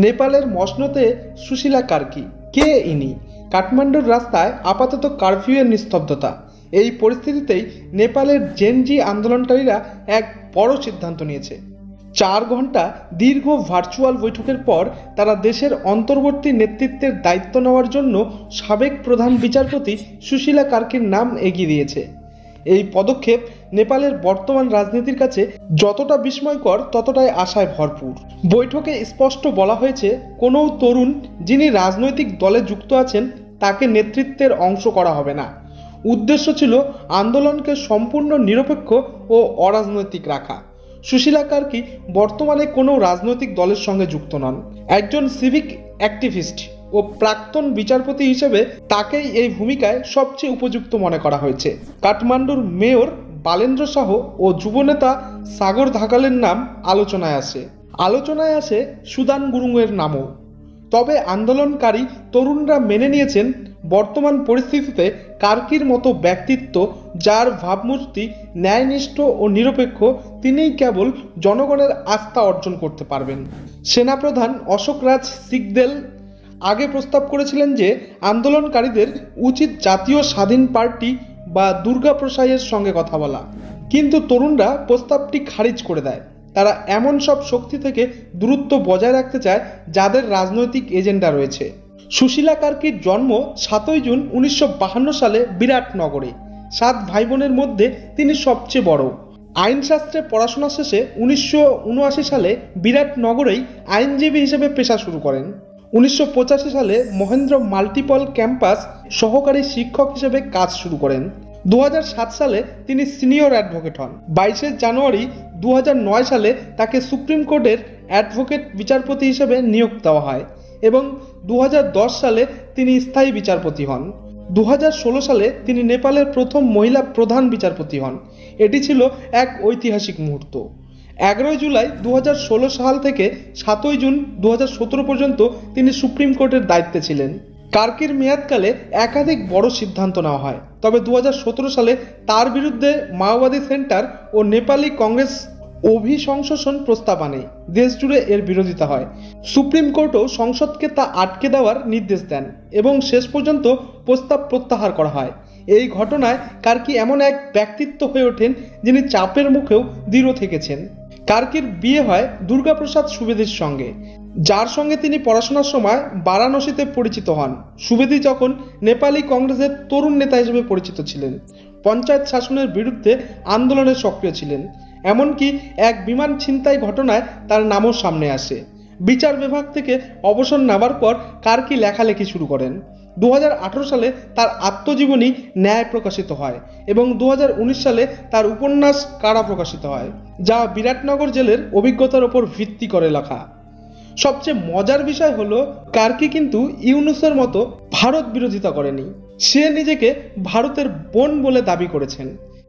নেপালের মসনদে সুশীলা কার্কি কে ইনি? কাঠমান্ডুর রাস্তায় আপাতত কারফিউয়ের নিস্তব্ধতা। এই পরিস্থিতিতেই নেপালের জেনজি আন্দোলনকারীরা এক বড় সিদ্ধান্ত নিয়েছে। 4 ঘন্টা দীর্ঘ ভার্চুয়াল বৈঠকের পর তারা দেশের অন্তর্বর্তী নেতৃত্বের দায়িত্ব নেওয়ার জন্য সাবেক প্রধান বিচারপতি সুশীলা কার্কির নাম এগিয়ে দিয়েছে। এই পদক্ষেপ নেপালের বর্তমান রাজনীতির কাছে যতটা বিস্ময়কর ততটাই আশায় ভরপুর। বৈঠকে স্পষ্ট বলা হয়েছে, কোনো তরুণ যিনি রাজনৈতিক দলে যুক্ত আছেন তাকে নেতৃত্বের অংশ করা হবে না। উদ্দেশ্য ছিল আন্দোলনকে সম্পূর্ণ নিরপেক্ষ ও অরাজনৈতিক রাখা। সুশীলা কার্কি বর্তমানে কোনো রাজনৈতিক দলের সঙ্গে যুক্ত নন। একজন সিভিক অ্যাক্টিভিস্ট ও প্রাক্তন বিচারপতি হিসেবে তাকেই এই ভূমিকায় সবচেয়ে উপযুক্ত মনে করা হয়েছে। কাঠমান্ডুর মেয়র বালেন্দ্র সাহ ও যুবনেতা সাগর ধাকালের নাম আলোচনায় আসে সুদান গুরুংয়ের নামও। তবে আন্দোলনকারী তরুণরা মেনে নিয়েছেন বর্তমান পরিস্থিতিতে কার্কির মতো ব্যক্তিত্ব, যার ভাবমূর্তি ন্যায়নিষ্ঠ ও নিরপেক্ষ, তিনিই কেবল জনগণের আস্থা অর্জন করতে পারবেন। সেনাপ্রধান অশোক রাজ সিকদেল আগে প্রস্তাব করেছিলেন যে আন্দোলনকারীদের উচিত জাতীয় স্বাধীন পার্টি বা দুর্গা প্রসাদের সঙ্গে কথা বলা, কিন্তু তরুণরা প্রস্তাবটি খারিজ করে দেয়। তারা এমন সব শক্তি থেকে দূরত্ব বজায় রাখতে চায় যাদের রাজনৈতিক এজেন্ডা রয়েছে। সুশীলা কার্কির জন্ম 7 জুন 1952 সালে বিরাটনগরে। 7 ভাই বোনের মধ্যে তিনি সবচেয়ে বড়। আইনশাস্ত্রে পড়াশোনা শেষে 1979 সালে বিরাটনগরেই আইনজীবী হিসেবে পেশা শুরু করেন। 1985 সালে মহেন্দ্র মাল্টিপল ক্যাম্পাস সহকারী শিক্ষক হিসেবে কাজ শুরু করেন। 2007 সালে তিনি সিনিয়র অ্যাডভোকেট হন। 22 জানুয়ারি 2009 সালে তাকে সুপ্রিম কোর্টের অ্যাডভোকেট বিচারপতি হিসেবে নিয়োগ দেওয়া হয় এবং 2010 সালে তিনি স্থায়ী বিচারপতি হন। 2016 সালে তিনি নেপালের প্রথম মহিলা প্রধান বিচারপতি হন। এটি ছিল এক ঐতিহাসিক মুহূর্ত। 11 জুলাই 2016 সাল থেকে 7 জুন 2017 পর্যন্ত তিনি সুপ্রিম কোর্টের দায়িত্বে ছিলেন। কার্কির মেয়াদকালে একাধিক বড় সিদ্ধান্ত নেওয়া হয়, তবে 2017 সালে তার বিরুদ্ধে মাওবাদী সেন্টার ও নেপালি কংগ্রেস অভিশংসন প্রস্তাব আনে। দেশ জুড়ে এর বিরোধিতা হয়। সুপ্রিম কোর্টও সংসদকে তা আটকে দেওয়ার নির্দেশ দেন এবং শেষ পর্যন্ত প্রস্তাব প্রত্যাহার করা হয়। এই ঘটনায় কার্কি এমন এক ব্যক্তিত্ব হয়ে ওঠেন যিনি চাপের মুখেও দৃঢ় থেকেছেন। কার্কির বিয়ে হয় দুর্গাপ্রসাদ সুবেদীর সঙ্গে, যার সঙ্গে তিনি পড়াশোনার সময় বারাণসীতে পরিচিত হন। সুবেদী যখন নেপালি কংগ্রেসের তরুণ নেতা হিসেবে পরিচিত ছিলেন, পঞ্চায়েত শাসনের বিরুদ্ধে আন্দোলনে সক্রিয় ছিলেন। এমনকি এক বিমান ছিনতাই ঘটনায় তার নামও সামনে আসে। বিচার বিভাগ থেকে অবসর নেওয়ার পর কার্কি লেখালেখি শুরু করেন। 2018 সালে তার আত্মজীবনী ন্যায় প্রকাশিত হয় এবং 2019 সালে তার উপন্যাস কারা প্রকাশিত হয়, যা বিরাটনগর জেলের অভিজ্ঞতার উপর ভিত্তি করে লেখা। সবচেয়ে মজার বিষয় হলো, কার্কি কিন্তু ইউনূসের মতো ভারত বিরোধিতা করেনি। সে নিজেকে ভারতের বোন বলে দাবি করেছেন।